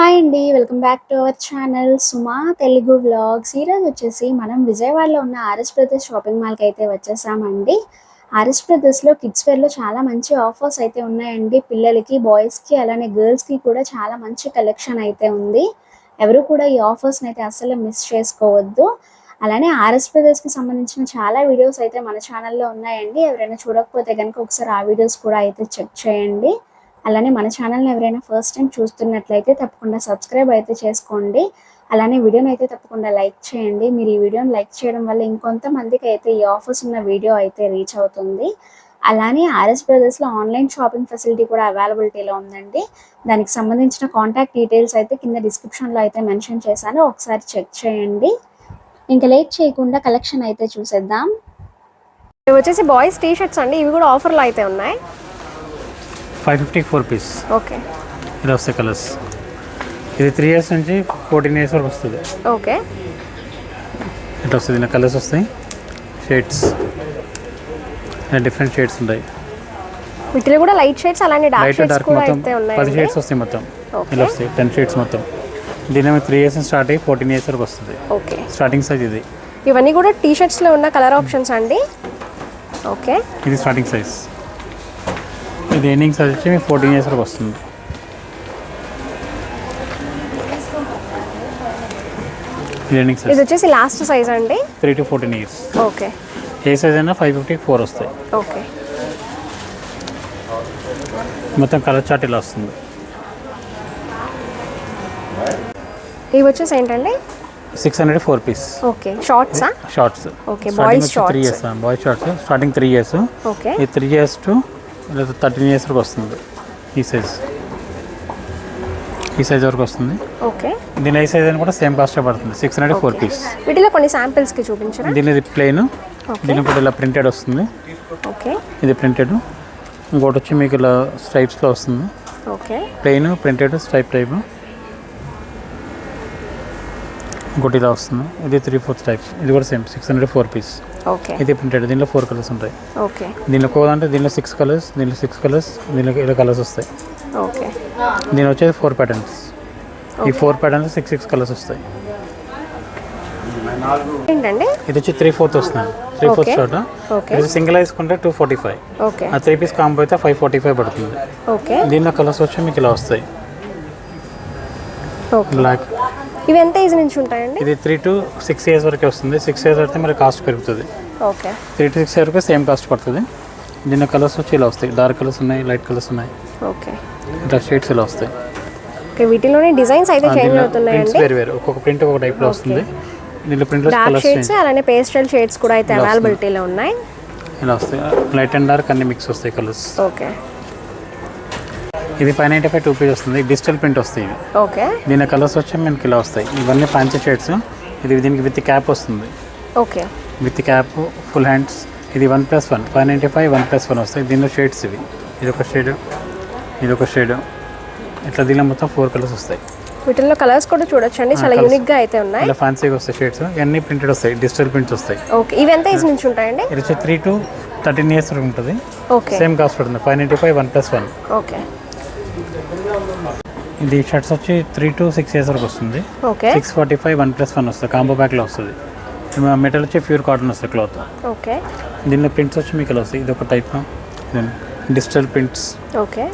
Hi అండి. Welcome back to our channel Suma Telugu vlogs. ఈరోజు వచ్చేసి మనం విజయవాడలో ఉన్న ఆర్ఎస్ బ్రదర్స్ షాపింగ్ మాల్కి అయితే వచ్చేసామండి. ఆర్ఎస్ బ్రదర్స్లో కిడ్స్ వేర్లో చాలా మంచి ఆఫర్స్ అయితే ఉన్నాయండి. పిల్లలకి, బాయ్స్కి, అలానే గర్ల్స్కి కూడా చాలా మంచి కలెక్షన్ అయితే ఉంది. ఎవరు కూడా ఈ ఆఫర్స్ని అయితే అస్సలు మిస్ చేసుకోవద్దు. అలానే ఆర్ఎస్ బ్రదర్స్కి సంబంధించిన చాలా వీడియోస్ అయితే మన ఛానల్లో ఉన్నాయండి. ఎవరైనా చూడకపోతే కనుక ఒకసారి ఆ వీడియోస్ కూడా అయితే చెక్ చేయండి. అలానే మన ఛానల్ని ఎవరైనా ఫస్ట్ టైం చూస్తున్నట్లయితే తప్పకుండా సబ్స్క్రైబ్ అయితే చేసుకోండి. అలానే వీడియోని అయితే తప్పకుండా లైక్ చేయండి. మీరు ఈ వీడియోని లైక్ చేయడం వల్ల ఇంకొంతమందికి అయితే ఈ ఆఫర్స్ ఉన్న వీడియో అయితే రీచ్ అవుతుంది. అలానే ఆర్ఎస్ బ్రదర్స్లో ఆన్లైన్ షాపింగ్ ఫెసిలిటీ కూడా అవైలబిలిటీలో ఉందండి. దానికి సంబంధించిన కాంటాక్ట్ డీటెయిల్స్ అయితే కింద డిస్క్రిప్షన్లో అయితే మెన్షన్ చేశాను, ఒకసారి చెక్ చేయండి. ఇంకా లేట్ చేయకుండా కలెక్షన్ అయితే చూసేద్దాం. ఇవి వచ్చేసి బాయ్స్ టీ షర్ట్స్ అండి. ఇవి కూడా ఆఫర్లో అయితే ఉన్నాయి. 550 4 పీస్. ఓకే, ఇలా వస్తాయి కలర్స్. ఇది 3 years నుంచి 14 years వరకు వస్తుంది. ఓకే, ఇట్లా వస్తుంది. ఇలా కలర్స్ వస్తాయి, షేడ్స్, ఇలా డిఫరెంట్ షేడ్స్ ఉంటాయి. వీటిలో కూడా లైట్ షేడ్స్ అలానే డార్క్ షేడ్స్ కూడా మొత్తం అయితే ఉన్నాయి. 10 షేడ్స్ వస్తాయి మొత్తం. ఓకే, ఇలా వస్తాయి 10 షేడ్స్ మొత్తం. దీని 3 years స్టార్ట్ అయ్యి 14 years వరకు వస్తుంది. ఓకే, స్టార్టింగ్ సైజ్ ఇది. ఇవన్నీ కూడా టీ షర్ట్స్లో ఉన్న కలర్ ఆప్షన్స్ అండి. ఓకే, ఇది స్టార్టింగ్ సైజ్. ఇది ఎండింగ్ సైజ్ వచ్చి 14 years వరకు వస్తుంది. ఇది ఎండింగ్ ఇది సైజ్. వచ్చేసి లాస్ట్ సైజ్ అండి. 3 to 14 years. Okay, A size అయినా 550 4 వస్తాయి. ఓకే, మొత్తం కలర్ చార్ట్ ఇలా వస్తుంది. ఇవి వచ్చేసి ఏంటండి? 600 4 పీస్. ఓకే, షార్ట్సా? Shorts. Okay, boys shorts. 3 years boys shorts. Starting 3 years. Okay, ఈ 3 years టు 13 years వరకు వస్తుంది. ఈ సైజ్, ఈ సైజ్ వరకు వస్తుంది. ఓకే, దీని ఏ సైజ్ అని కూడా సేమ్ కాస్ట్ పడుతుంది. 600 4 పీస్. వీటిలో కొన్ని శాంపిల్స్కి చూపించరా? దీని ఇది ప్లెయిన్. ఓకే, దీని కూడా ఇలా ప్రింటెడ్ వస్తుంది. ఓకే, ఇది ప్రింటెడ్. ఇంకోటి వచ్చి మీకు ఇలా స్ట్రైప్స్లో వస్తుంది. Okay, plain, printed, stripe type. ఇంకోటి ఇలా వస్తుంది. ఇది 3/4 టైప్. ఇది కూడా సేమ్ 600 4 పీస్. ఓకే, ఇది ప్రింటెడ్. దీనిలో 4 కలర్స్ ఉంటాయి. ఓకే, దీనిలో కోదంటే దీనిలో 6 కలర్స్, దీనిలో 6 కలర్స్, దీనిలో ఇలా కలర్స్ వస్తాయి. ఓకే, దీని వచ్చేది 4 ప్యాటర్న్స్. ఈ 4 ప్యాటర్న్స్ 6 కలర్స్ వస్తాయి. ఏంటండి? ఇది వచ్చి 3/4 వస్తుంది. 3/4 ఓకే, షార్ట్. ఓకే, ఇది సింగిల్ తీసుకుంటే 245. ఓకే, ఆ 3 పీస్ కాంబో అయితే 545 పడుతుంది. ఓకే, దీనిలో కలర్స్ వచ్చి మీకు ఇలా వస్తాయి. ఓకే. బ్లాక్. ఇవి ఎంత ఏజ్ నుంచి ఉంటాయండి? ఇది 3 to 6 years వరకే వస్తుంది. 6 years అయితే మరి కాస్ట్ పెరుగుతుంది. ఓకే, 3 to 6 వరకు సేమ్ కాస్ట్ పడుతుంది. దీనిలో కలర్స్ వచ్చి ఇలా వస్తాయి. డార్క్ కలర్స్ ఉన్నాయి, లైట్ కలర్స్ ఉన్నాయి. ఓకే, ఇట్లా షేడ్స్ ఇలా వస్తాయి. ఓకే. వీటిలోనే డిజైన్స్ అయితే చేంజ్ అవుతున్నాయండి. వేరు వేరు ఒక్కొక్క ప్రింట్ ఒక్కొక్క టైప్లో వస్తుంది. దీనిలో ప్రింట్లో డార్క్ కలర్స్ షేడ్స్ అలానే పేస్టల్ షేడ్స్ కూడా అయితే అవైలబిలిటీలో ఉన్నాయి. ఇలా వస్తాయి. లైట్ అండ్ డార్క్ అన్ని మిక్స్ వస్తాయి కలర్స్. ఓకే, ఇది 595 2 పీస్ వస్తుంది. డిజిటల్ ప్రింట్ వస్తాయి ఇవి. ఓకే, దీని కలర్స్ వచ్చి మనకి ఇలా వస్తాయి. ఇవన్నీ ఫ్యాన్సీ షేడ్స్. ఇది దీనికి విత్ క్యాప్ వస్తుంది. Okay, with cap, full hands. ఇది 1+1 595 1+1 వస్తాయి. దీనిలో షేడ్స్ ఇవి. ఇది ఒక షేడ్, ఇది ఒక షేడ్. ఇట్లా దీనిలో మొత్తం 4 కలర్స్ వస్తాయి. వీటిల్లో కలర్స్ కూడా చూడొచ్చండి, చాలా యూనిక్ గా అయితే ఉన్నాయి. ఇలా ఫ్యాన్సీగా వస్తాయి షేడ్స్. ఇవన్నీ ప్రింటెడ్ వస్తాయి, డిజిటల్ ప్రింట్స్ వస్తాయి. ఓకే, ఇవి ఎంత ఏజ్ నుంచి ఉంటాయండి? ఇది వచ్చి 3 to 13 years వరకు ఉంటుంది. ఓకే, సేమ్ కాస్ట్ పడుతుంది. 595 1+1. ఓకే, ఇది షర్ట్స్ వచ్చి 3 to 6 years వరకు వస్తుంది. ఓకే, 645 1+1 వస్తుంది. కాంబో ప్యాక్లో వస్తుంది. మెటల్ వచ్చి ప్యూర్ కాటన్ వస్తుంది క్లాత్. ఓకే, దీనిలో ప్రింట్స్ వచ్చి మీకు ఇలా వస్తాయి. ఇది ఒక టైప్ డిజిటల్ ప్రింట్స్. ఓకే.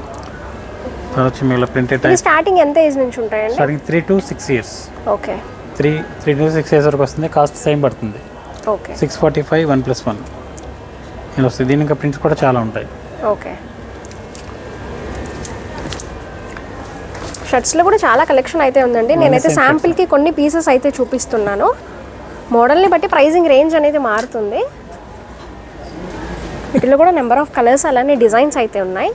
వచ్చి మీకు ప్రింటెడ్ ఇది టైప్. స్టార్టింగ్ ఎంత ఏజ్ నుంచి ఉంటాయండి? Starting 3 to 6 years. Okay, 3 to 6 years వరకు వస్తుంది. కాస్ట్ సేమ్ పడుతుంది. ఓకే, 645 1+1 ఇలా వస్తుంది. దీని ఇంకా ప్రింట్స్ కూడా చాలా ఉంటాయి. ఓకే. షర్ట్స్లో కూడా చాలా కలెక్షన్ అయితే ఉందండి. నేనైతే శాంపిల్కి కొన్ని పీసెస్ అయితే చూపిస్తున్నాను. మోడల్ని బట్టి ప్రైజింగ్ రేంజ్ అనేది మారుతుంది. వీటిలో కూడా నెంబర్ ఆఫ్ కలర్స్ అలానే డిజైన్స్ అయితే ఉన్నాయి.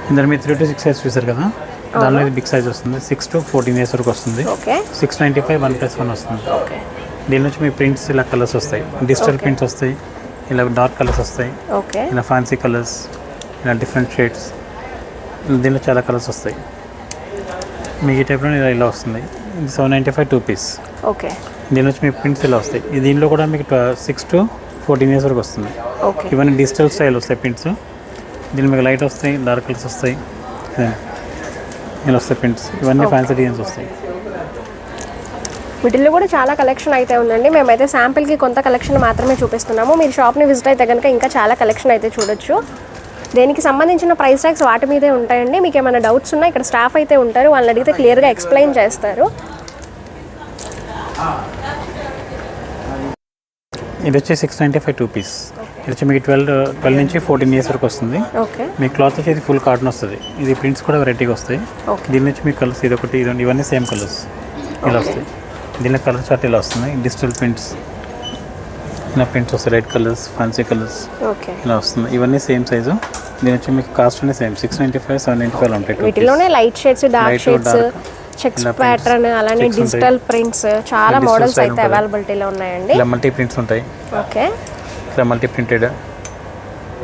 ఇందులో మీరు 3 to 6 years చూసారు కదా, దానిలో ఇది బిగ్ సైజ్ వస్తుంది. 6 to 14 years వరకు వస్తుంది. ఓకే, 695 1+1 వస్తుంది. ఓకే, దీని నుంచి మీ ప్రింట్స్ ఇలా కలర్స్ వస్తాయి. డిజిటల్ ప్రింట్స్ వస్తాయి, ఇలా డార్క్ కలర్స్ వస్తాయి, ఓకే, ఇలా ఫ్యాన్సీ కలర్స్, ఇలా డిఫరెంట్ షేడ్స్. దీనిలో చాలా కలర్స్ వస్తాయి. మీకు ఈ టైప్లో ఇలా వస్తుంది. ఇది 795 2 పీస్. ఓకే, దీని నుంచి మీ ప్రింట్స్ ఇలా వస్తాయి. దీనిలో కూడా మీకు 6 to 14 years వరకు వస్తుంది. ఓకే, ఇవన్నీ డిజిటల్ స్టైల్ వస్తాయి ప్రింట్స్. దీని మీకు లైట్ వస్తాయి, డార్క్ కలర్స్ వస్తాయి, ఇలా వస్తాయి ప్రింట్స్. ఇవన్నీ ఫ్యాన్సీ డిజైన్స్ వస్తాయి. వీటిల్లో కూడా చాలా కలెక్షన్ అయితే ఉందండి. మేమైతే శాంపిల్కి కొంత కలెక్షన్ మాత్రమే చూపిస్తున్నాము. మీరు షాప్ని విజిట్ అయితే కనుక ఇంకా చాలా కలెక్షన్ అయితే చూడొచ్చు. దేనికి సంబంధించిన ప్రైస్ ట్యాగ్స్ వాటి మీదే ఉంటాయండి. మీకు ఏమైనా డౌట్స్ ఉన్నా ఇక్కడ స్టాఫ్ అయితే ఉంటారు, వాళ్ళని అడిగితే క్లియర్గా ఎక్స్ప్లెయిన్ చేస్తారు. ఇది వచ్చి 695 2 పీస్. ఇది వచ్చి మీకు 12 నుంచి 14 ఇయర్స్ వరకు వస్తుంది. ఓకే, మీ క్లాత్ వచ్చి ఇది ఫుల్ కాటన్ వస్తుంది. ఇది ప్రింట్స్ కూడా వెరైటీగా వస్తాయి. దీని నుంచి మీకు కలర్స్ ఇది ఒకటి, ఇవన్నీ సేమ్ కలర్స్ ఇలా వస్తాయి. దీనిలో కలర్ చార్ట్ ఇలా వస్తుంది. డిజిటల్ ప్రింట్స్ ఇలా ప్రింట్స్ వస్తాయి, red colours, fancy colours okay ఇలా వస్తుంది. ఇవన్నీ సేమ్ సైజు. దీని వచ్చి మీకు కాస్ట్ అనేది సేమ్ 695 795 ఉంటాయి. వీటిలోనే light shades, dark shades, checks pattern, అలానే డిజిటల్ ప్రింట్స్ చాలా మోడల్స్ అయితే అవైలబిలిటీలో ఉన్నాయండి. ఇలా మల్టీ ప్రింట్స్ ఉంటాయి. ఓకే, ఇలా మల్టీ ప్రింటెడ్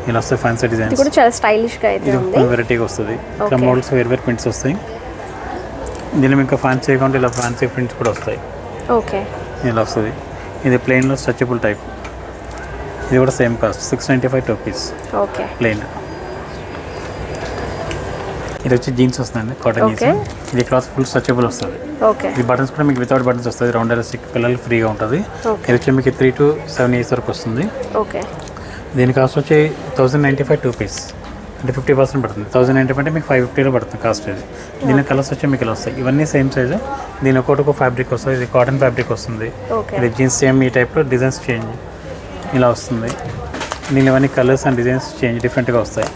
ఇలా వస్తాయి. ఫ్యాన్సీ డిజైన్స్ ఇది కూడా చాలా స్టైలిష్గా అయితే ఉంది. వెరైటీగా వస్తుంది. ఇలా మోడల్స్ వేరు ప్రింట్స్ వస్తాయి. దీనిలో ఇంకా ఫ్యాన్సీ అకౌంట్ ఇలా ఫ్యాన్సీ ప్రింట్స్ కూడా వస్తాయి. ఓకే, ఇలా వస్తుంది. ఇది ప్లెయిన్లో స్ట్రెచబుల్ టైప్. ఇది కూడా same cost 695 2 piece. Okay, plain. ఇది వచ్చి జీన్స్ వస్తుందండి, కాటన్ జీన్స్. ఇది క్లాత్ ఫుల్ స్ట్రెచబుల్ వస్తుంది. ఓకే, ఈ బటన్స్ కూడా మీకు వితౌట్ బటన్స్ వస్తుంది. రౌండ్ ఎలాస్టిక్ పిల్లలు ఫ్రీగా ఉంటుంది. ఇది వచ్చి మీకు 3 to 7 ఇయర్స్ వరకు వస్తుంది. ఓకే, దీని కాస్ట్ వచ్చి 1095 2 పీస్, అంటే 50% పడుతుంది. 1095 అంటే మీకు 550లో పడుతుంది కాస్ట్. ఇది దీని కలర్స్ వచ్చి మీకు ఇలా వస్తాయి. ఇవన్నీ సేమ్ సైజు. దీని ఒక్కొక్క ఫ్యాబ్రిక్ వస్తుంది. ఇది కాటన్ ఫ్యాబ్రిక్ వస్తుంది. ఇది జీన్స్ సేమ్ ఈ టైప్లో డిజైన్స్ చేంజ్ ఇలా వస్తుంది. దీని ఇవన్నీ కలర్స్ అండ్ డిజైన్స్ చేంజ్ డిఫరెంట్గా వస్తాయి.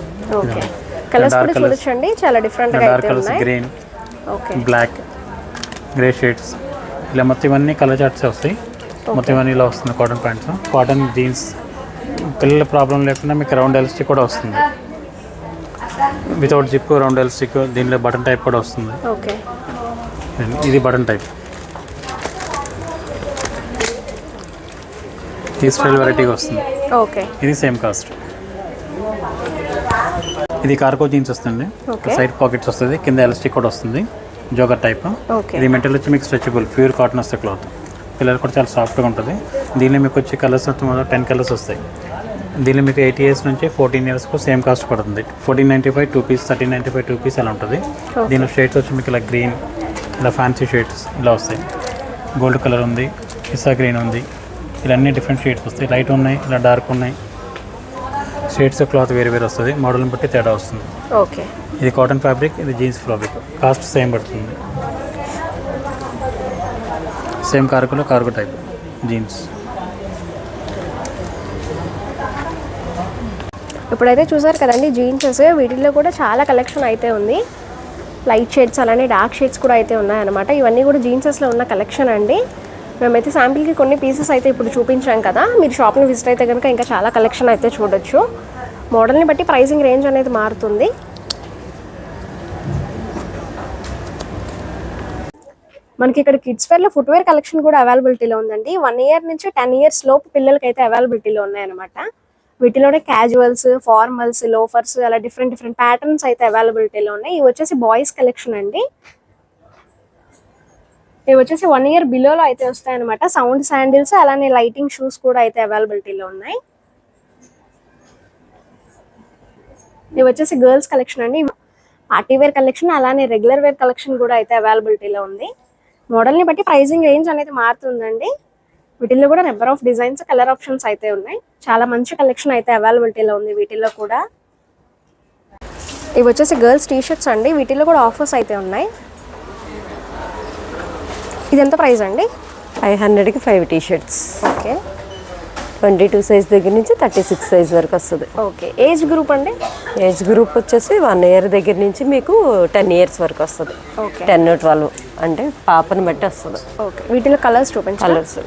కలర్స్ కూడా చూడొచ్చండి, చాలా డిఫరెంట్గా డార్క్ అయితే కలర్స్, ఉన్నాయి. Green, okay, black, grey shades ఇలా మొత్తం ఇవన్నీ కలర్ చార్ట్స్ వస్తాయి. మొత్తం ఇవన్నీ ఇలా వస్తుంది. Cotton pants, cotton jeans. పిల్లల ప్రాబ్లం లేకుండా మీకు రౌండ్ ఎలాస్టిక్ కూడా వస్తుంది. Without zip round elastic. దీనిలో బటన్ టైప్ కూడా వస్తుంది. ఓకే, ఇది బటన్ టైప్. ఈ స్టైల్ వెరైటీగా వస్తుంది. ఓకే, ఇది సేమ్ కాస్ట్. ఇది కార్గో జీన్స్ వస్తుంది. సైడ్ పాకెట్స్ వస్తుంది, కింద ఎలాస్టిక్ కూడా వస్తుంది. Jogger type. ఇది మెటీరియల్ వచ్చి మీకు స్ట్రెచబుల్ ప్యూర్ కాటన్ వస్తాయి క్లాత్. పిల్లలు కూడా చాలా సాఫ్ట్గా ఉంటుంది. దీనిలో మీకు వచ్చి కలర్స్ 10 కలర్స్ వస్తాయి. దీనిలో మీకు 8 ఇయర్స్ నుంచి 14 ఇయర్స్కు సేమ్ కాస్ట్ పడుతుంది. 1495 2 పీస్, 1395 2 పీస్ అలా ఉంటుంది. దీనిలో షేడ్స్ వచ్చి మీకు ఇలా గ్రీన్, ఇలా ఫ్యాన్సీ షేడ్స్ ఇలా వస్తాయి. గోల్డ్ కలర్ ఉంది, పిస్తా గ్రీన్ ఉంది. ఇలా అన్ని డిఫరెంట్ షేడ్స్ వస్తాయి. లైట్ ఉన్నాయి, ఇలా డార్క్ ఉన్నాయి. షేడ్స్ క్లాత్ వేరే వస్తుంది. మోడల్ని బట్టి తేడా వస్తుంది. ఓకే, ఇది కాటన్ ఫ్యాబ్రిక్, ఇది జీన్స్ ఫ్యాబ్రిక్. కాస్ట్ సేమ్ పడుతుంది. Same cargo type jeans. ఇప్పుడైతే చూసారు కదండి జీన్సెస్. వీటిల్లో కూడా చాలా కలెక్షన్ అయితే ఉంది. లైట్ షేడ్స్ అలానే డార్క్ షేడ్స్ కూడా అయితే ఉన్నాయన్నమాట. ఇవన్నీ కూడా జీన్సెస్లో ఉన్న కలెక్షన్ అండి. మేమైతే శాంపిల్కి కొన్ని పీసెస్ అయితే ఇప్పుడు చూపించాం కదా. మీరు షాప్ని విజిట్ అయితే కనుక ఇంకా చాలా కలెక్షన్ అయితే చూడొచ్చు. మోడల్ని బట్టి ప్రైసింగ్ రేంజ్ అనేది మారుతుంది. మనకి ఇక్కడ కిడ్స్ వేర్లో ఫుట్వేర్ కలెక్షన్ కూడా అవైలబిలిటీలో ఉందండి. 1 year నుంచి 10 years లోపు పిల్లలకి అయితే అవైలబిలిటీలో ఉన్నాయన్నమాట. వీటిలోనే క్యాజువల్స్, ఫార్మల్స్, లోఫర్స్ అలా డిఫరెంట్ ప్యాటర్న్స్ అయితే అవైలబిలిటీలో ఉన్నాయి. ఇవి వచ్చేసి బాయ్స్ కలెక్షన్ అండి. ఇవి వచ్చేసి 1 year బిలోలో అయితే వస్తాయన్నమాట. సౌండ్ శాండిల్స్ అలానే లైటింగ్ షూస్ కూడా అయితే అవైలబిలిటీలో ఉన్నాయి. ఇవి వచ్చేసి గర్ల్స్ కలెక్షన్ అండి. పార్టీ వేర్ కలెక్షన్ అలానే రెగ్యులర్ వేర్ కలెక్షన్ కూడా అయితే అవైలబిలిటీలో ఉంది. మోడల్ని బట్టి ప్రైసింగ్ రేంజ్ అనేది మారుతుందండి. వీటిల్లో కూడా number of designs, colour options అయితే ఉన్నాయి. చాలా మంచి కలెక్షన్ అయితే అవైలబిలిటీలో ఉంది వీటిల్లో కూడా. ఇవి వచ్చేసి గర్ల్స్ టీషర్ట్స్ అండి. వీటిల్లో కూడా ఆఫర్స్ అయితే ఉన్నాయి. ఇది ఎంత ప్రైస్ అండి? 500కి 5 టీషర్ట్స్. ఓకే, 22 సైజ్ దగ్గర నుంచి 36 సైజ్ వరకు వస్తుంది. ఓకే, ఏజ్ గ్రూప్ అండి? ఏజ్ గ్రూప్ వచ్చేసి 1 year దగ్గర నుంచి మీకు 10 years వరకు వస్తుంది. ఓకే, 10 12 అంటే పాపని బట్టి వస్తుంది. ఓకే, వీటిలో కలర్స్ చూపించండి. కలర్స్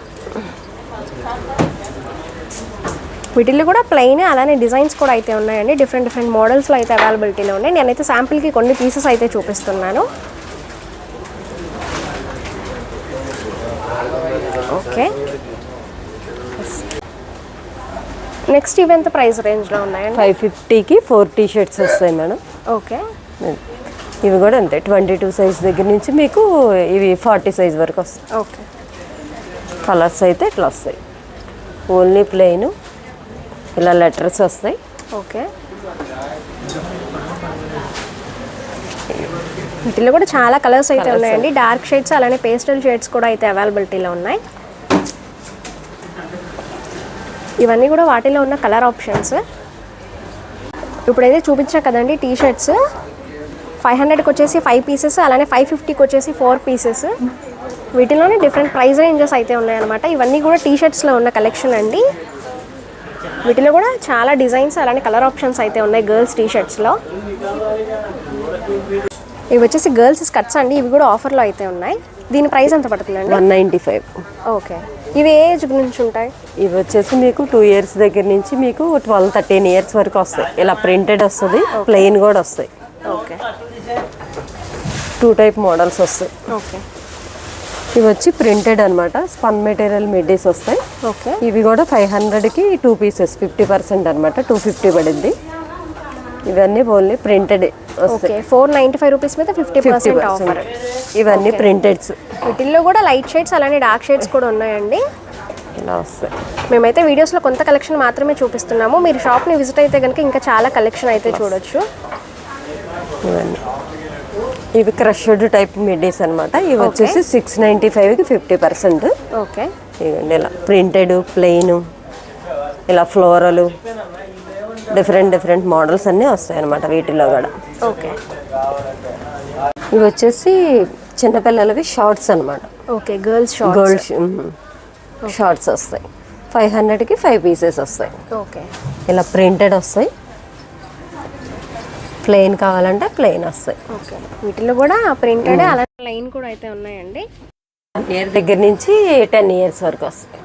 వీటిల్లో కూడా ప్లెయిన్ అలానే డిజైన్స్ కూడా అయితే ఉన్నాయండి. డిఫరెంట్ మోడల్స్లో అయితే అవైలబిలిటీలో ఉన్నాయి. నేనైతే శాంపిల్కి కొన్ని పీసెస్ అయితే చూపిస్తున్నాను. ఓకే, నెక్స్ట్ ఇవి ఎంత ప్రైస్ రేంజ్లో ఉన్నాయండి? 550కి 4 టీషర్ట్స్ వస్తాయి మేడం. ఓకే, ఇవి కూడా అంతే 22 సైజ్ దగ్గర నుంచి మీకు ఇవి 40 సైజ్ వరకు వస్తాయి. ఓకే, కలర్స్ అయితే ఇట్లా వస్తాయి. ఓన్లీ ప్లెయిన్ ఇలా లెటర్స్ వస్తాయి. ఓకే, వీటిలో కూడా చాలా కలర్స్ అయితే ఉన్నాయండి. డార్క్ షేడ్స్ అలానే పేస్టల్ షేడ్స్ కూడా అయితే అవైలబిలిటీలో ఉన్నాయి. ఇవన్నీ కూడా వాటిలో ఉన్న కలర్ ఆప్షన్స్. ఇప్పుడైతే చూపించా కదండి టీ షర్ట్స్ 500కి వచ్చేసి 5 పీసెస్, అలానే 550కి వచ్చేసి 4 పీసెస్. వీటిలోనే డిఫరెంట్ ప్రైస్ రేంజెస్ అయితే ఉన్నాయన్నమాట. ఇవన్నీ కూడా టీ షర్ట్స్లో ఉన్న కలెక్షన్ అండి. వీటిలో కూడా చాలా డిజైన్స్ అలానే కలర్ ఆప్షన్స్ అయితే ఉన్నాయి గర్ల్స్ టీ షర్ట్స్లో. ఇవి వచ్చేసి గర్ల్స్ స్కర్ట్స్ అండి. ఇవి కూడా ఆఫర్లో అయితే ఉన్నాయి. దీని ప్రైస్ ఎంత పడుతుందండి? 195. ఓకే. ఇవి ఏ ఏజ్ నుంచి ఉంటాయి? ఇవి వచ్చేసి మీకు 2 ఇయర్స్ దగ్గర నుంచి మీకు 12-13 ఇయర్స్ వరకు వస్తాయి. ఇలా ప్రింటెడ్ వస్తుంది, ప్లెయిన్ కూడా వస్తాయి. ఓకే. 2 టైప్ మోడల్స్ వస్తాయి. ఓకే. ఇవి వచ్చి ప్రింటెడ్ అనమాట. స్పన్ మెటీరియల్ మిడ్డీస్ వస్తాయి. ఓకే. ఇవి కూడా 500కి 2 పీసెస్ 50% అనమాట. 250 పడింది. ఇవన్నీ ఓన్లీ ప్రింటెడ్ వస్తాయి. 495 రూపీస్ మీద 50% ఆఫర్. ఇవన్నీ ప్రింటెడ్స్. వీటిల్లో కూడా లైట్ షేడ్స్ అలానే డార్క్ షేడ్స్ కూడా ఉన్నాయండి. ఇలా వస్తాయి. మేమైతే వీడియోస్లో కొంత కలెక్షన్ మాత్రమే చూపిస్తున్నాము. మీరు షాప్ని విజిట్ అయితే కనుక ఇంకా చాలా కలెక్షన్ అయితే చూడొచ్చు. ఇవన్నీ ఇవి క్రష్డ్ టైప్ మిడ్డీస్ అనమాట. ఇవి వచ్చేసి 695కి 50%. ఓకే. ఇవన్నీ ఇలా ప్రింటెడ్, ప్లెయిన్, ఇలా ఫ్లోరల్, డిఫరెంట్ మోడల్స్ అన్నీ వస్తాయి అనమాట వీటిలో కూడా. ఓకే. ఇవి వచ్చేసి చిన్నపిల్లలవి షార్ట్స్ అనమాట. ఓకే. గర్ల్స్ షార్ట్స్ వస్తాయి. 500కి 5 పీసెస్ వస్తాయి. ఓకే. ఇలా ప్రింటెడ్ వస్తాయి. ప్లెయిన్ కావాలంటే ప్లెయిన్ వస్తాయి. ఓకే. వీటిలో కూడా ప్రింటెడ్ అలానే ప్లెయిన్ కూడా అయితే ఉన్నాయండి. 1 ఇయర్ దగ్గర నుంచి 10 ఇయర్స్ వరకు వస్తాయి.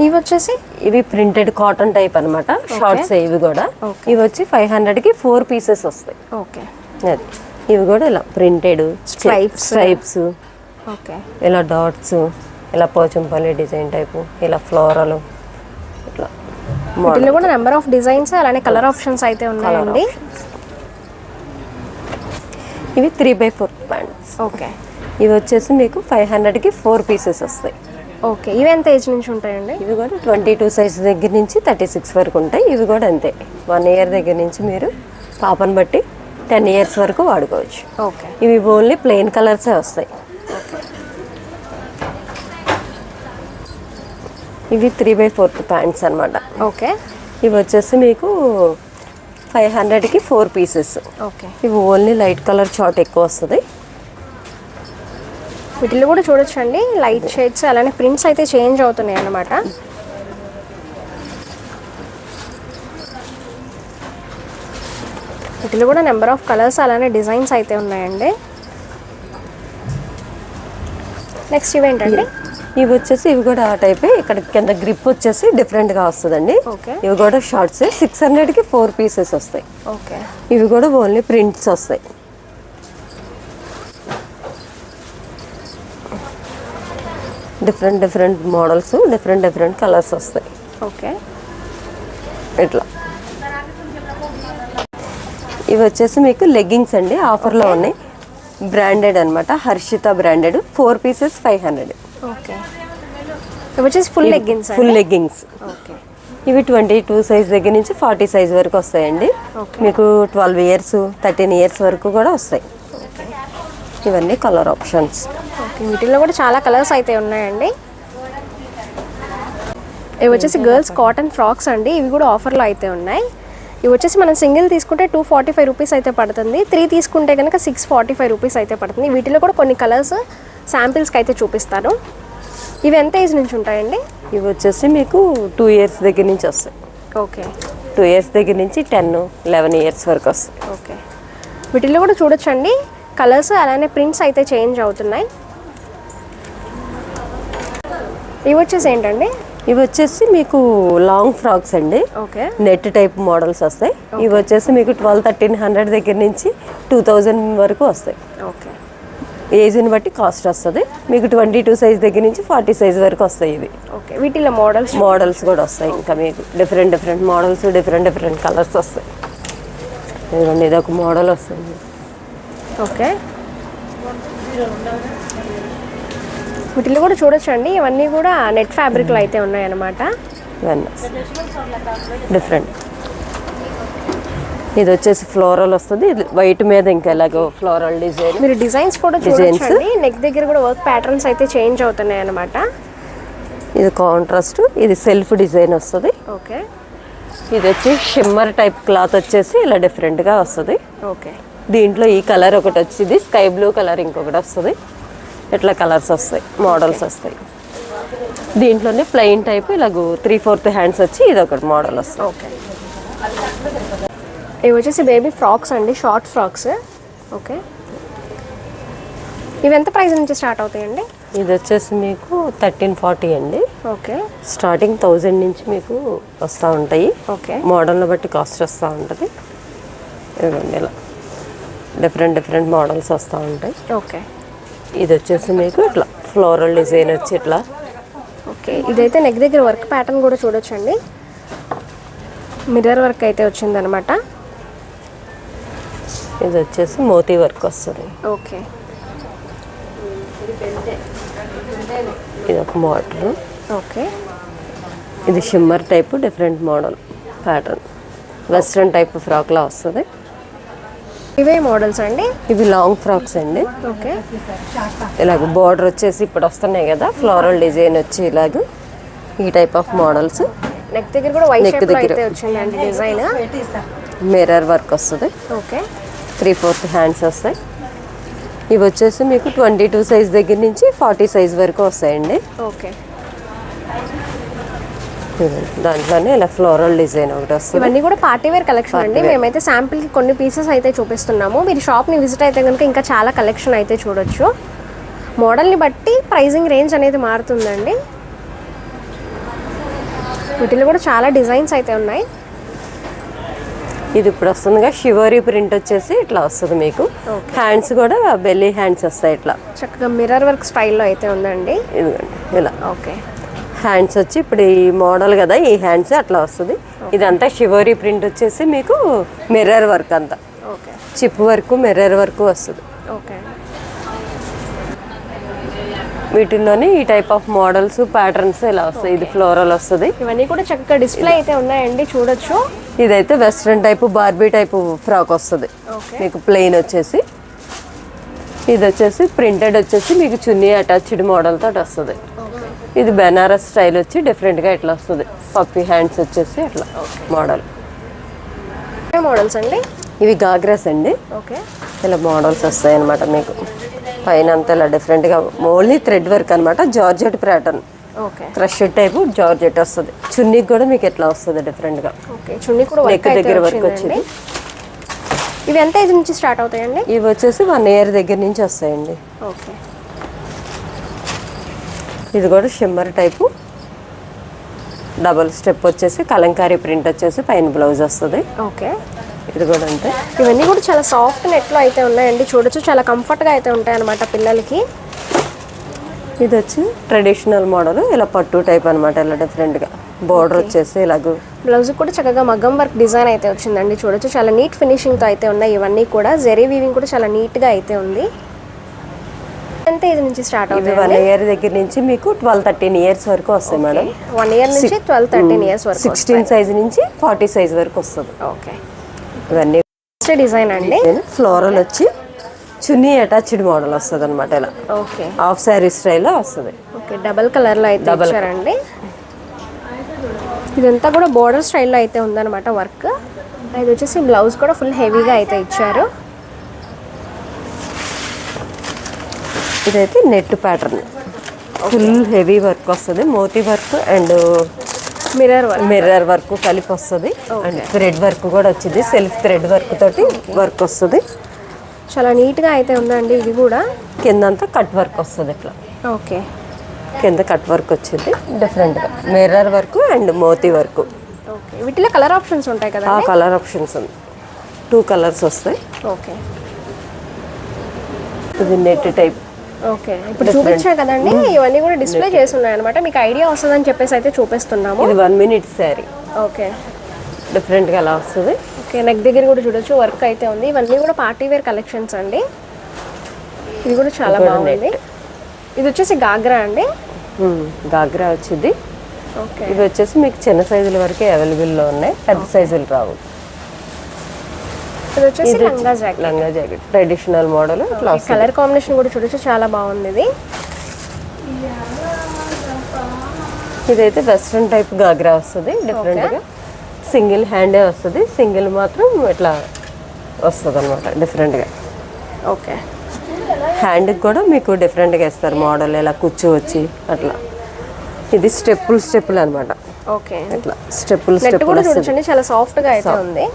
ఇవి వచ్చేసి ఇవి ప్రింటెడ్ కాటన్ టైప్ అనమాట. షార్ట్స్ ఇవి కూడా. ఇవి వచ్చి 500కి 4 పీసెస్ వస్తాయి. ఓకే. అది ఇవి కూడా ఇలా ప్రింటెడ్ స్ట్రైప్స్, ఓకే, ఇలా డాట్స్, ఇలా పోచంపల్లి డిజైన్ టైపు, ఇలా ఫ్లోరల్, ఇట్లా వీటిలో కూడా నెంబర్ ఆఫ్ డిజైన్స్ అలానే కలర్ ఆప్షన్స్ అయితే ఉన్నాయండి. ఇవి 3x4 ప్యాంట్స్. ఓకే. ఇవి వచ్చేసి మీకు 500కి 4 పీసెస్ వస్తాయి. ఓకే. ఇవి ఎంత ఏజ్ నుంచి ఉంటాయండి? ఇవి కూడా 22 సైజ్ దగ్గర నుంచి 36 వరకు ఉంటాయి. ఇవి కూడా అంతే. 1 ఇయర్ దగ్గర నుంచి మీరు పాపను బట్టి 10 ఇయర్స్ వరకు వాడుకోవచ్చు. ఓకే. ఇవి ఓన్లీ ప్లెయిన్ కలర్సే వస్తాయి. ఇవి 3x4 ప్యాంట్స్ అనమాట. ఓకే. ఇవి వచ్చేసి మీకు 500కి 4 పీసెస్. ఓకే. ఇవి ఓన్లీ లైట్ కలర్ చార్ట్ ఎక్కువ వస్తుంది. వీటిలో కూడా చూడొచ్చండి లైట్ షేడ్స్ అలానే ప్రింట్స్ అయితే చేంజ్ అవుతున్నాయి అన్నమాట. వీటిలో కూడా నెంబర్ ఆఫ్ కలర్స్ అలానే డిజైన్స్ అయితే ఉన్నాయండి. నెక్స్ట్ ఇవేంటండి? ఇవి వచ్చేసి ఇవి కూడా ఆ టైపే. ఇక్కడ కింద గ్రిప్ వచ్చేసి డిఫరెంట్గా వస్తుందండి. ఓకే. ఇవి కూడా షార్ట్స్ 600కి 4 పీసెస్ వస్తాయి. ఓకే. ఇవి కూడా ఓన్లీ ప్రింట్స్ వస్తాయి. డిఫరెంట్ మోడల్స్, డిఫరెంట్ కలర్స్ వస్తాయి. ఓకే. ఇట్లా ఇవి వచ్చేసి మీకు లెగ్గింగ్స్ అండి. ఆఫర్లో ఉన్నాయి. బ్రాండెడ్ అనమాట. హర్షిత బ్రాండెడ్. 4 పీసెస్ 500. ఓకే. ఇవి వచ్చేసి full leggings. Full leggings. Okay. ఇవి 22 సైజ్ దగ్గర నుంచి 40 సైజ్ వరకు వస్తాయండి. మీకు 12 ఇయర్స్ 13 ఇయర్స్ వరకు కూడా వస్తాయి. ఇవన్నీ కలర్ ఆప్షన్స్. ఓకే. వీటిల్లో కూడా చాలా కలర్స్ అయితే ఉన్నాయండి. ఇవి వచ్చేసి గర్ల్స్ కాటన్ ఫ్రాక్స్ అండి. ఇవి కూడా ఆఫర్లో అయితే ఉన్నాయి. ఇవి వచ్చేసి మనం సింగిల్ తీసుకుంటే 245 రూపీస్ అయితే పడుతుంది. 3 తీసుకుంటే కనుక 645 రూపీస్ అయితే పడుతుంది. వీటిలో కూడా కొన్ని కలర్స్ శాంపిల్స్కి అయితే చూపిస్తాను. ఇవి ఎంత ఏజ్ నుంచి ఉంటాయండి? ఇవి వచ్చేసి మీకు 2 ఇయర్స్ దగ్గర నుంచి వస్తాయి. ఓకే. 2 ఇయర్స్ దగ్గర నుంచి 10-11 ఇయర్స్ వరకు వస్తాయి. ఓకే. వీటిల్లో కూడా చూడొచ్చండి కలర్స్ అలానే ప్రింట్స్ అయితే చేంజ్ అవుతున్నాయి. ఇవి వచ్చేసి ఏంటండి? ఇవి వచ్చేసి మీకు లాంగ్ ఫ్రాక్స్ అండి. ఓకే. నెట్ టైప్ మోడల్స్ వస్తాయి. ఇవి వచ్చేసి మీకు 1200-1300 దగ్గర నుంచి 2000 వరకు వస్తాయి. ఓకే. ఏజ్ని బట్టి కాస్ట్ వస్తుంది. మీకు 22 సైజ్ దగ్గర నుంచి 40 సైజ్ వరకు వస్తాయి ఇవి. ఓకే. వీటిలో మోడల్స్ కూడా వస్తాయి. ఇంకా మీకు డిఫరెంట్ మోడల్స్, డిఫరెంట్ కలర్స్ వస్తాయి. ఇదిగోండి, ఇది ఒక మోడల్ వస్తుంది. ఓకే. వీటిలో కూడా చూడొచ్చండి ఇవన్నీ కూడా నెట్ ఫ్యాబ్రిక్లో అయితే ఉన్నాయన్నమాట. ఇవన్నీ డిఫరెంట్. ఇది వచ్చేసి ఫ్లోరల్ వస్తుంది, ఇది వైట్ మీద ఇంకా ఎలాగో ఫ్లోరల్ డిజైన్. మీరు డిజైన్స్ కూడా చూడండి, నెక్ దగ్గర కూడా వర్క్ ప్యాటర్న్స్ అయితే చేంజ్ అవుతున్నాయి అన్నమాట. ఇది కాంట్రాస్ట్, ఇది సెల్ఫ్ డిజైన్ వస్తుంది. ఓకే, ఇది వచ్చి షిమ్మర్ టైప్ క్లాత్ వచ్చేసి ఇలా డిఫరెంట్గా వస్తుంది. ఓకే, దీంట్లో ఈ కలర్ ఒకటి వచ్చింది, స్కై బ్లూ కలర్ ఇంకొకటి వస్తుంది. ఇట్లా కలర్స్ వస్తాయి, మోడల్స్ వస్తాయి. దీంట్లోనే ప్లెయిన్ టైప్ ఇలాగ 3/4 హ్యాండ్స్ వచ్చి ఇది ఒకటి మోడల్ వస్తుంది. ఓకే, ఇవి వచ్చేసి బేబీ ఫ్రాక్స్ అండి, షార్ట్ ఫ్రాక్స్. ఓకే, ఇవి ఎంత ప్రైస్ నుంచి స్టార్ట్ అవుతాయండి? ఇది వచ్చేసి మీకు 1340 అండి. ఓకే, స్టార్టింగ్ 1000 నుంచి మీకు వస్తూ ఉంటాయి. ఓకే, మోడల్ని బట్టి కాస్ట్ వస్తూ ఉంటుంది. ఇదిగోండి ఇలా డిఫరెంట్ మోడల్స్ వస్తూ ఉంటాయి. ఓకే, ఇది వచ్చేసి మీకు ఇట్లా ఫ్లోరల్ డిజైన్ వచ్చి ఇట్లా. ఓకే, ఇదైతే నెక్ దగ్గర వర్క్ ప్యాటర్న్ కూడా చూడొచ్చండి, మిర్రర్ వర్క్ అయితే వచ్చిందనమాట. ఇది వచ్చేసి మోతీ వర్క్ వస్తుంది. ఓకే, ఇది ఒక మోడల్. ఓకే, ఇది shimmer type different model pattern, western type ఫ్రాక్లా వస్తుంది. ఇవే మోడల్స్ అండి? ఇవి లాంగ్ ఫ్రాక్స్ అండి. ఓకే, ఇలాగ బార్డర్ వచ్చేసి ఇప్పుడు వస్తున్నాయి కదా, ఫ్లోరల్ డిజైన్ వచ్చి ఇలాగ ఈ టైప్ ఆఫ్ మోడల్స్. నెక్ దగ్గర కూడా వైట్ నెక్ షేప్ లో దగ్గర అయితే వచ్చిందండి డిజైన్. మిర్రర్ వర్క్ వస్తుంది. ఓకే, 3/4 హ్యాండ్స్ వస్తాయి. ఇవి వచ్చేసి మీకు 22 సైజ్ దగ్గర నుంచి 40 సైజ్ వరకు వస్తాయండి. ఓకే, దాంట్లోనే ఇలా ఫ్లోరల్ డిజైన్ ఒకటి వస్తుంది. ఇవన్నీ కూడా పార్టీ వేర్ కలెక్షన్ అండి. మేమైతే శాంపిల్ కి కొన్ని పీసెస్ అయితే చూపిస్తున్నాము. మీరు షాప్ ని విజిట్ అయితే కనుక ఇంకా చాలా కలెక్షన్ అయితే చూడొచ్చు. మోడల్ ని బట్టి ప్రైజింగ్ రేంజ్ అనేది మారుతుందండి. వీటిలో కూడా చాలా డిజైన్స్ అయితే ఉన్నాయి. ఇది ఇప్పుడు వస్తుందిగా షివరీ ప్రింట్ వచ్చేసి ఇట్లా వస్తుంది మీకు. హ్యాండ్స్ కూడా బెల్లీ హ్యాండ్స్ వస్తాయి ఇట్లా చక్కగా మిర్రర్ వర్క్ స్టైల్లో అయితే ఉందండి. ఇదిగోండి ఇలా ఓకే, హ్యాండ్స్ వచ్చి ఇప్పుడు ఈ మోడల్ కదా, ఈ హ్యాండ్స్ అట్లా వస్తుంది. ఇదంతా షివరీ ప్రింట్ వచ్చేసి మీకు మిర్రర్ వర్క్ అంతా. Okay, chip work mirror work వస్తుంది. ఓకే, వీటిల్లోనే ఈ టైప్ ఆఫ్ మోడల్స్ ప్యాటర్న్స్ ఇలా వస్తాయి. ఇది ఫ్లోరల్ వస్తుంది. ఇవన్నీ కూడా చక్కగా డిస్ప్లే అయితే ఉన్నాయండి, చూడొచ్చు. ఇదైతే western type Barbie type frock వస్తుంది మీకు, ప్లెయిన్ వచ్చేసి. ఇది వచ్చేసి ప్రింటెడ్ వచ్చేసి మీకు చున్నీ అటాచ్డ్ మోడల్ తోటి వస్తుంది. ఇది బెనారస్ స్టైల్ వచ్చి డిఫరెంట్గా ఇట్లా వస్తుంది. పప్పీ హ్యాండ్స్ వచ్చేసి అట్లా మోడల్. మోడల్స్ అండి ఇవి గాగ్రాస్ అండి. ఓకే, ఇలా మోడల్స్ వస్తాయి అనమాట మీకు. పైన అంతా ఇలా డిఫరెంట్గా ఓన్లీ థ్రెడ్ వర్క్ అనమాట, georgette pattern. Okay, crush type georgette వస్తుంది. చున్నీకి కూడా మీకు ఎట్లా వస్తుంది డిఫరెంట్గా. ఓకే, చున్నీ కూడా నెక్ దగ్గర వర్క్ వచ్చింది. ఇవి ఎంత ఏజ్ నుంచి స్టార్ట్ అవుతాయండి? ఇవి వచ్చేసి 1 ఇయర్ దగ్గర నుంచి వస్తాయండి. ఓకే, ఇది కూడా షిమ్మర్ టైపు డబుల్ స్టెప్ వచ్చేసి కలంకారీ ప్రింట్ వచ్చేసి పైన బ్లౌజ్ వస్తుంది. ఓకే, ఇది కూడా అంతే. ఇవన్నీ కూడా చాలా సాఫ్ట్ నెట్లో అయితే ఉన్నాయండి, చూడొచ్చు. చాలా కంఫర్ట్గా అయితే ఉంటాయి అన్నమాట పిల్లలకి. ఇది వచ్చి ట్రెడిషనల్ మోడల్, ఇలా పట్టు టైప్ అనమాట. ఇలా డిఫరెంట్గా బోర్డర్ వచ్చేసి ఇలాగ. బ్లౌజ్ కూడా చక్కగా మగ్గం వర్క్ డిజైన్ అయితే వచ్చిందండి, చూడొచ్చు. చాలా నీట్ ఫినిషింగ్తో అయితే ఉన్నాయి ఇవన్నీ కూడా. జెరీ వీవింగ్ కూడా చాలా నీట్గా అయితే ఉంది. ఎంత ఏజ్ నుంచి స్టార్ట్ అవుతుంది? 1 ఇయర్ దగ్గర నుంచి మీకు 12-13 ఇయర్స్ వరకు వస్తాయి మేడం. 1 ఇయర్ నుంచి 12-13 ఇయర్స్ వరకు. 16 సైజ్ నుంచి 40 సైజ్ వరకు వస్తుంది. ఓకే, ఇవన్నీ డిజైన్ అండి. ఫ్లోరల్ వచ్చి చున్నీ అటాచ్డ్ మోడల్ వస్తుంది అనమాట. ఇలా ఓకే, హాఫ్ శారీ స్టైల్లో వస్తుంది. ఓకే, డబల్ కలర్లో అయితే ఇచ్చారండి. ఇదంతా కూడా బోర్డర్ స్టైల్లో అయితే ఉందన్నమాట వర్క్. ఇది వచ్చేసి బ్లౌజ్ కూడా ఫుల్ హెవీగా అయితే ఇచ్చారు. ఇదైతే net pattern, full heavy work వస్తుంది. మోతీ వర్క్ అండ్ మిర్రర్ వర్క్ కలిపి వస్తుంది. అండ్ థ్రెడ్ వర్క్ కూడా వచ్చింది, సెల్ఫ్ థ్రెడ్ వర్క్ తోటి వర్క్ వస్తుంది. చాలా నీట్గా అయితే ఉందండి. ఇది కూడా కిందంతా కట్ వర్క్ వస్తుంది ఇట్లా. ఓకే, కింద కట్ వర్క్ వచ్చింది డిఫరెంట్గా, మిర్రర్ వర్క్ అండ్ మోతీ వర్క్. ఓకే, వీటిలో కలర్ ఆప్షన్స్ ఉంటాయి కదా? కలర్ ఆప్షన్స్ ఉంది, 2 కలర్స్ వస్తాయి. ఓకే, ఇది నెట్ టైప్. ఓకే, ఇప్పుడు చూపించా కదండి, ఇవన్నీ కూడా డిస్ప్లే చేసి ఉన్నాయి అనమాట. మీకు ఐడియా వస్తుందని చెప్పేసి అయితే చూపిస్తున్నాము. ఇది 1 మినిట్ శారీ. ఓకే, డిఫరెంట్గా అలా వస్తుంది. ఓకే, నెక్ దగ్గర కూడా చూడొచ్చు వర్క్ అయితే ఉంది. ఇవన్నీ కూడా పార్టీ వేర్ కలెక్షన్స్ అండి. ఇది కూడా చాలా బాగుంది. ఇది వచ్చేసి గాగ్రా అండి. గాగ్రా వచ్చింది. ఓకే, ఇవి వచ్చేసి మీకు చిన్న సైజుల వరకే అవైలబుల్లో ఉన్నాయి, పెద్ద సైజులు రావు. ఇది వచ్చేసి లంగా జాకెట్. లంగా jacket traditional model. Colour combination కూడా చూడొచ్చు, చాలా బాగుంది ఇది. ఇదైతే వెస్ట్రన్ టైప్ గాగ్రా వస్తుంది డిఫరెంట్గా. సింగిల్ హ్యాండే వస్తుంది, సింగిల్ మాత్రం ఇట్లా వస్తుంది అనమాట డిఫరెంట్గా. ఓకే. హ్యాండ్కి కూడా మీకు డిఫరెంట్గా ఇస్తారు మోడల్, ఇలా కూర్చోవచ్చి అట్లా. ఇది స్టెప్పులు అనమాట. ఓకే. ఇట్లా స్టెప్పులు కూడా చూడండి, చాలా సాఫ్ట్గా అయితే ఉంది.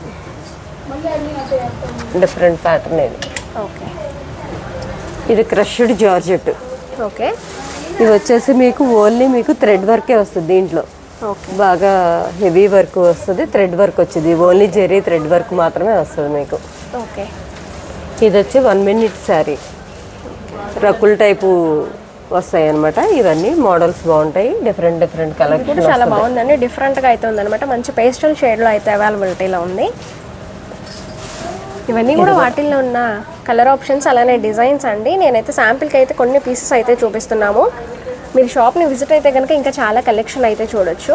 డిఫరెంట్ ప్యాటర్న్ ఇది. ఓకే. ఇది క్రష్డ్ జార్జెట్. ఓకే. ఇది వచ్చేసి మీకు ఓన్లీ మీకు థ్రెడ్ వర్కే వస్తుంది దీంట్లో. ఓకే. బాగా హెవీ వర్క్ వస్తుంది, థ్రెడ్ వర్క్ వచ్చింది. ఓన్లీ జెరీ థ్రెడ్ వర్క్ మాత్రమే వస్తుంది మీకు. ఓకే. ఇది వచ్చి 1 minute శారీ, రకుల్ టైపు వస్తాయి అనమాట. ఇవన్నీ మోడల్స్ బాగుంటాయి, డిఫరెంట్ కలెక్షన్. చాలా బాగుందండి, డిఫరెంట్గా అయితే ఉందన్నమాట. మంచి పేస్టల్ షేడ్లో అయితే అవైలబిలిటీలో ఉంది. ఇవన్నీ కూడా వాటిల్లో ఉన్న కలర్ ఆప్షన్స్ అలానే డిజైన్స్ అండి. నేనైతే శాంపిల్కి అయితే కొన్ని పీసెస్ అయితే చూపిస్తున్నాము. మీరు షాప్ని విజిట్ అయితే కనుక ఇంకా చాలా కలెక్షన్ అయితే చూడొచ్చు.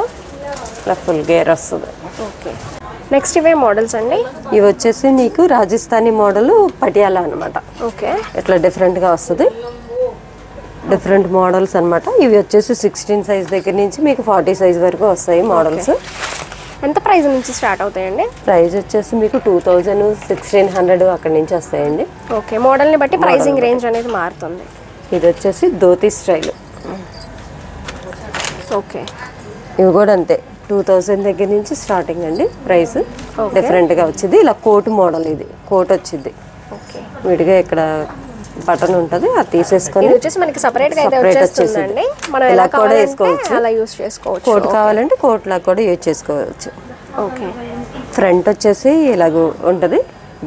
ఫుల్ గేర్ వస్తుంది. ఓకే. నెక్స్ట్ ఇవే మోడల్స్ అండి. ఇవి వచ్చేసి మీకు రాజస్థానీ మోడల్ పటియాలా అనమాట. ఓకే. ఇట్లా డిఫరెంట్గా వస్తుంది, డిఫరెంట్ మోడల్స్ అనమాట. ఇవి వచ్చేసి 16 సైజ్ దగ్గర నుంచి మీకు 40 సైజ్ వరకు వస్తాయి మోడల్స్. ఎంత ప్రైస్ నుంచి స్టార్ట్ అవుతాయండి? ప్రైస్ వచ్చేసి మీకు 2000, 1600 అక్కడి నుంచి వస్తాయండి. ఓకే. మోడల్ని బట్టి ప్రైసింగ్ రేంజ్ అనేది మారుతుంది. ఇది వచ్చేసి ధోతి స్టైల్. ఓకే. ఇవి కూడా అంతే 2000 దగ్గర నుంచి స్టార్టింగ్ అండి ప్రైస్. డిఫరెంట్గా వచ్చింది, ఇలా కోట్ మోడల్. ఇది కోట్ వచ్చింది. ఓకే. విడిగా ఇక్కడ బటన్ ఉంటుంది, అది తీసేసుకొని ఇది వచ్చేసి మనకి సపరేట్గా అయితే వచ్చేస్తుందండి. మనం ఇలా కూడా వేసుకోవచ్చు, అలా యూస్ చేసుకోవచ్చు. కోట్ కావాలంటే కోట్ లాగా కూడా యూజ్ చేసుకోవచ్చు. ఓకే. ఫ్రంట్ వచ్చేసి ఇలాగ ఉంటుంది,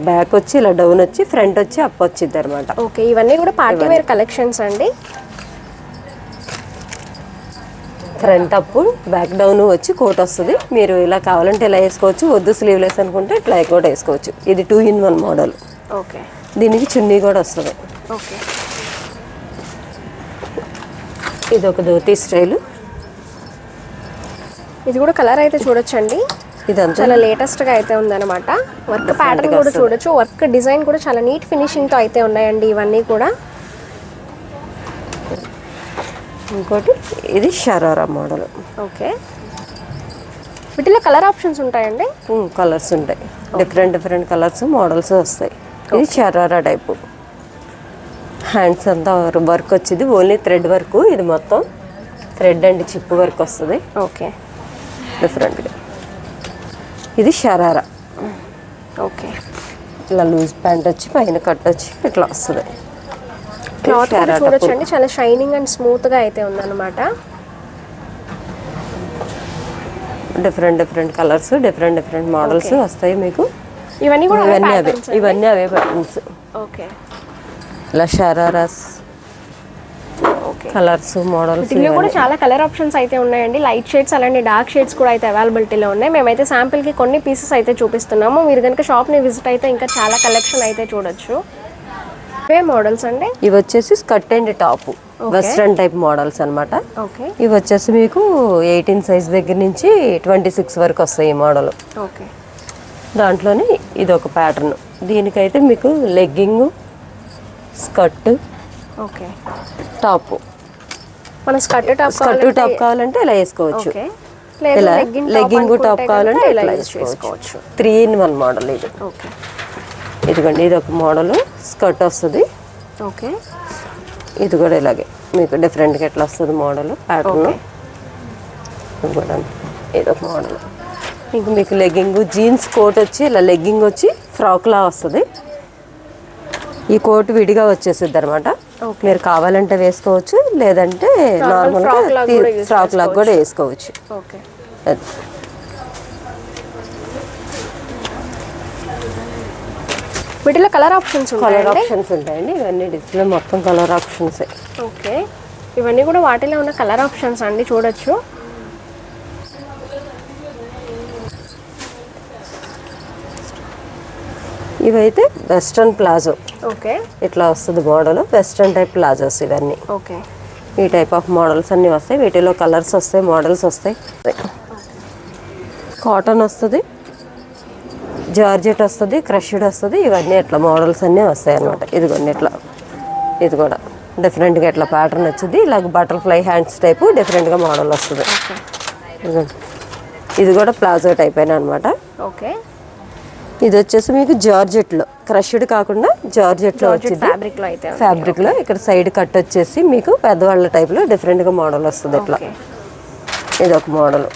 బ్యాక్ వచ్చి ఇలా డౌన్ వచ్చి, ఫ్రంట్ వచ్చి అప్ వచ్చింది అనమాట. ఓకే. ఇవన్నీ కూడా పార్టీ వేర్ కలెక్షన్స్ అండి. ఫ్రంట్ అప్, బ్యాక్ డౌన్ వచ్చి కోట్ వస్తుంది. మీరు ఇలా కావాలంటే ఇలా వేసుకోవచ్చు, వద్దు స్లీవ్లెస్ అనుకుంటే ఇట్లా కూడా వేసుకోవచ్చు. ఇది 2-in-1 మోడల్. ఓకే. దీనికి చున్నీ కూడా వస్తుంది. ఓకే. ఇది ఒక ధోతి స్టైల్. ఇది కూడా కలర్ అయితే చూడొచ్చండి, ఇదంతా చాలా లేటెస్ట్గా అయితే ఉందన్నమాట. వర్క్ ప్యాటర్న్ కూడా చూడొచ్చు, వర్క్ డిజైన్ కూడా చాలా నీట్ ఫినిషింగ్తో అయితే ఉన్నాయండి ఇవన్నీ కూడా. ఇంకోటి ఇది షరారా మోడల్. ఓకే. వీటిలో కలర్ ఆప్షన్స్ ఉంటాయండి? కలర్స్ ఉంటాయి, డిఫరెంట్ కలర్స్ మోడల్స్ వస్తాయి. ఇది షరారా టైపు. హ్యాండ్స్ అంతా వర్క్ వచ్చింది, ఓన్లీ థ్రెడ్ వర్క్. ఇది మొత్తం థ్రెడ్ అండ్ చిప్ వర్క్ వస్తుంది. ఓకే. డిఫరెంట్గా. ఇది షరారా. ఓకే. ఇలా లూజ్ ప్యాంట్ వచ్చి పైన కట్ వచ్చి ఇట్లా వస్తుంది. క్లాత్ కూడా చూడొచ్చండి, చాలా షైనింగ్ అండ్ స్మూత్గా అయితే ఉందన్నమాట. డిఫరెంట్ కలర్స్, డిఫరెంట్ మోడల్స్ వస్తాయి మీకు. ఇవన్నీ కూడా ఇవన్నీ అవే ప్యాటర్న్స్. ఓకే. ఇలా షరారాస్ కలర్స్ మోడల్స్. దీనిలో కూడా చాలా కలర్ ఆప్షన్స్ అయితే ఉన్నాయండి. లైట్ షేడ్స్ అలానే డార్క్ షేడ్స్ కూడా అయితే అవైలబిలిటీలో ఉన్నాయి. మేమైతే శాంపిల్కి కొన్ని పీసెస్ అయితే చూపిస్తున్నాము. మీరు కనుక షాప్ని విజిట్ అయితే ఇంకా చాలా కలెక్షన్ అయితే చూడొచ్చు. ఇవే మోడల్స్ అండి. ఇవి వచ్చేసి skirt and top, western type models అనమాట. ఓకే. ఇవి వచ్చేసి మీకు 18 సైజ్ దగ్గర నుంచి 26 వరకు వస్తాయి ఈ మోడల్. ఓకే. దాంట్లోనే ఇది ఒక ప్యాటర్న్. దీనికైతే మీకు లెగ్గింగ్, స్కర్ట్, ఓకే, టాప్. మన స్కర్ట్ టాప్ కావాలంటే ఇలా వేసుకోవచ్చు. లేదా లెగ్గింగ్ టాప్ కావాలంటే ఇలా వేసుకోవచ్చు. 3-in-1 మోడల్ ఇది. ఓకే. ఇదిగోండి, ఇది ఒక మోడల్ స్కర్ట్ వస్తుంది. ఓకే. ఇది కూడా ఇలాగే మీకు డిఫరెంట్గా ఎట్లా వస్తుంది మోడల్ ప్యాటర్న్. ఇది కూడా ఇది ఒక మోడల్. ఇంక మీకు లెగ్గింగ్, జీన్స్ కోట్ వచ్చి ఇలా లెగ్గింగ్ వచ్చి ఫ్రాక్లా వస్తుంది. ఈ కోట్ విడిగా వచ్చేసిద్ది అనమాట. మీరు కావాలంటే వేసుకోవచ్చు, లేదంటే నార్మల్గా ఫ్రాక్ లాగా కూడా వేసుకోవచ్చు. ఓకే. వీటిలో కలర్ ఆప్షన్స్ ఉంటాయండి. ఇవన్నీ డిస్ప్లే మొత్తం కలర్ ఆప్షన్స్. ఓకే. ఇవన్నీ కూడా వాటిలో ఉన్న కలర్ ఆప్షన్స్ అండి, చూడొచ్చు. ఇవైతే వెస్ట్రన్ ప్లాజో. ఓకే. ఇట్లా వస్తుంది మోడల్, వెస్ట్రన్ టైప్ ప్లాజోస్ ఇవన్నీ. ఓకే. ఈ టైప్ ఆఫ్ మోడల్స్ అన్నీ వస్తాయి. వీటిలో కలర్స్ వస్తాయి, మోడల్స్ వస్తాయి. కాటన్ వస్తుంది, జార్జెట్ వస్తుంది, క్రష్డ్ వస్తుంది. ఇవన్నీ ఇట్లా మోడల్స్ అన్నీ వస్తాయి అనమాట. ఇదిగోండి ఇట్లా, ఇది కూడా డిఫరెంట్గా ఇట్లా ప్యాటర్న్ వచ్చింది. ఇలాగ బటర్ఫ్లై హ్యాండ్స్ టైపు డిఫరెంట్గా మోడల్ వస్తుంది. ఇదిగోండి, ఇది కూడా ప్లాజో టైప్ అయినా అనమాట. ఓకే, ఇది వచ్చేసి మీకు జార్జెట్లో, క్రష్డ్ కాకుండా జార్జెట్లో వచ్చింది. ఫ్యాబ్రిక్లో అయితే ఫ్యాబ్రిక్లో ఇక్కడ సైడ్ కట్ వచ్చేసి మీకు పెద్దవాళ్ళ టైప్లో డిఫరెంట్గా మోడల్ వస్తుంది. ఇట్లా ఇది ఒక మోడల్.